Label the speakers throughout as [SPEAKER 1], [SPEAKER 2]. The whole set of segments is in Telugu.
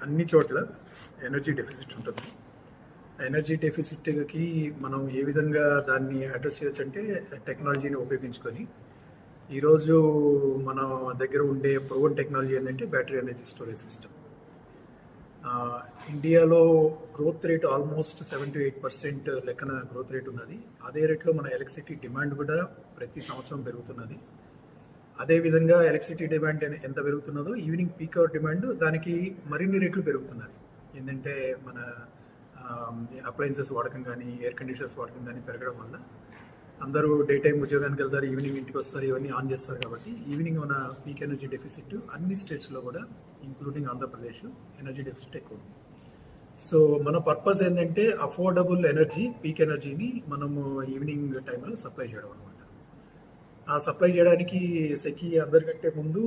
[SPEAKER 1] అన్ని చోట్ల ఎనర్జీ డెఫిసిట్ ఉంటుంది. ఎనర్జీ డెఫిసిట్కి మనం ఏ విధంగా దాన్ని అడ్రస్ చేయొచ్చు అంటే టెక్నాలజీని ఉపయోగించుకొని ఈరోజు మన దగ్గర ఉండే ప్రూవన్ టెక్నాలజీ ఏంటంటే బ్యాటరీ ఎనర్జీ స్టోరేజ్ సిస్టమ్. ఇండియాలో గ్రోత్ రేట్ ఆల్మోస్ట్ 7-8% లెక్కన గ్రోత్ రేట్ ఉన్నది. అదే రేట్లో మన ఎలక్ట్రిసిటీ డిమాండ్ కూడా ప్రతి సంవత్సరం పెరుగుతున్నది. అదేవిధంగా ఎలక్ట్రిసిటీ డిమాండ్ ఎంత పెరుగుతున్నదో ఈవినింగ్ పీక్ అవర్ డిమాండ్ దానికి మరిన్ని రేట్లు పెరుగుతున్నది. ఏంటంటే మన అప్లయన్సెస్ వాడకం కానీ ఎయిర్ కండిషనర్స్ వాడకం కానీ పెరగడం వల్ల అందరూ డే టైం ఉద్యోగానికి వెళ్తారు, ఈవినింగ్ ఇంటికి వస్తారు, ఇవన్నీ ఆన్ చేస్తారు. కాబట్టి ఈవినింగ్ మన పీక్ ఎనర్జీ డెఫిసిట్ అన్ని స్టేట్స్లో కూడా ఇంక్లూడింగ్ ఆంధ్రప్రదేశ్ ఎనర్జీ డెఫిసిట్ ఎక్కువ ఉంది. సో మన పర్పస్ ఏంటంటే అఫోర్డబుల్ ఎనర్జీ, పీక్ ఎనర్జీని మనము ఈవినింగ్ టైంలో సప్లై చేయడం అనమాట. ఆ సప్లై చేయడానికి సెకి అందరికంటే ముందు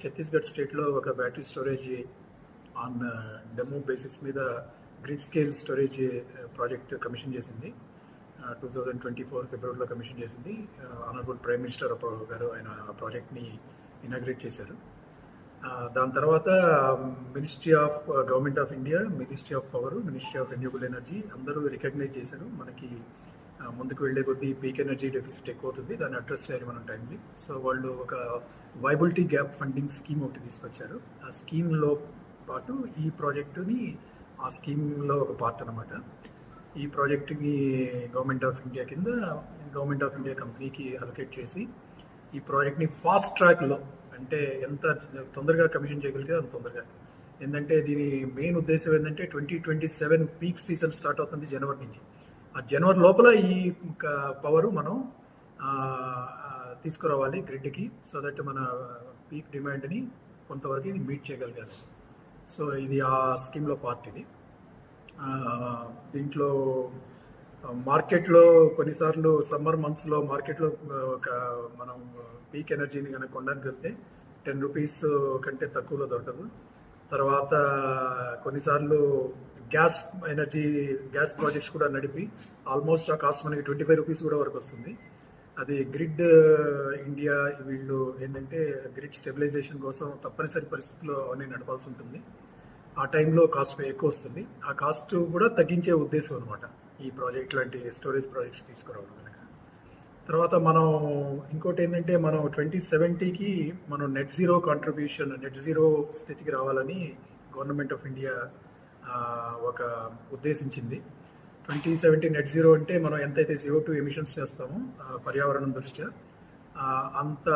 [SPEAKER 1] ఛత్తీస్గఢ్ స్టేట్లో ఒక battery storage on demo basis మీద grid scale storage project commission చేసింది. 2024 ఫిబ్రవరిలో కమిషన్ చేసింది. ఆనరబుల్ ప్రైమ్ మినిస్టర్ గారు ఆయన ఆ ప్రాజెక్ట్ని ఇనాగ్రేట్ చేశారు. దాని తర్వాత ministry of government of India, ministry of power, ministry of renewable energy అందరూ రికగ్నైజ్ చేశారు. మనకి ముందుకు వెళ్ళే కొద్దీ పీక్ ఎనర్జీ డెఫిసిట్ ఎక్కువ అవుతుంది, దాన్ని అడ్రస్ చేయాలి మనం టైంలీ. సో వాళ్ళు ఒక వైబిలిటీ గ్యాప్ ఫండింగ్ స్కీమ్ ఒకటి తీసుకొచ్చారు. ఆ స్కీమ్లో పాటు ఈ ప్రాజెక్టుని ఆ స్కీమ్లో ఒక పార్ట్ అనమాట. ఈ ప్రాజెక్టుకి గవర్నమెంట్ ఆఫ్ ఇండియా కింద గవర్నమెంట్ ఆఫ్ ఇండియా కంపెనీకి అలొకేట్ చేసి ఈ ప్రాజెక్ట్ని ఫాస్ట్ ట్రాక్లో, అంటే ఎంత తొందరగా కమిషన్ చేయగలిగితే అంత తొందరగా. ఏంటంటే దీని మెయిన్ ఉద్దేశం ఏంటంటే 2027 పీక్ సీజన్ స్టార్ట్ అవుతుంది జనవరి నుంచి. ఆ జనవరి లోపల ఈ పవరు మనం తీసుకురావాలి గ్రిడ్కి, సో దట్ మన పీక్ డిమాండ్ని కొంతవరకు ఇది మీట్ చేయగలగాలి. సో ఇది ఆ స్కీమ్లో పార్ట్. ఇది దీంట్లో మార్కెట్లో కొన్నిసార్లు సమ్మర్ మంత్స్లో మార్కెట్లో ఒక మనం పీక్ ఎనర్జీని కనుక కొనడానికి వెళ్తే 10 రూపీస్ కంటే తక్కువలో దొరకదు. తర్వాత కొన్నిసార్లు గ్యాస్ ప్రాజెక్ట్స్ కూడా నడిపి ఆల్మోస్ట్ ఆ కాస్ట్ మనకి 25 రూపీస్ కూడా వరకు వస్తుంది. అది గ్రిడ్ ఇండియా వీళ్ళు ఏంటంటే గ్రిడ్ స్టెబిలైజేషన్ కోసం తప్పనిసరి పరిస్థితుల్లో అవన్నీ నడపాల్సి ఉంటుంది. ఆ టైంలో కాస్ట్ ఎక్కువ వస్తుంది. ఆ కాస్ట్ కూడా తగ్గించే ఉద్దేశం అనమాట ఈ ప్రాజెక్ట్ లాంటి స్టోరేజ్ ప్రాజెక్ట్స్ తీసుకురావడం కనుక. తర్వాత మనం ఇంకోటి ఏంటంటే మనం 2070కి మనం నెట్ జీరో స్థితికి రావాలని గవర్నమెంట్ ఆఫ్ ఇండియా ఒక ఉద్దేశించింది. 2070 నెట్ జీరో అంటే మనం ఎంతైతే CO2 ఎమిషన్స్ చేస్తామో పర్యావరణం దృష్ట్యా అంత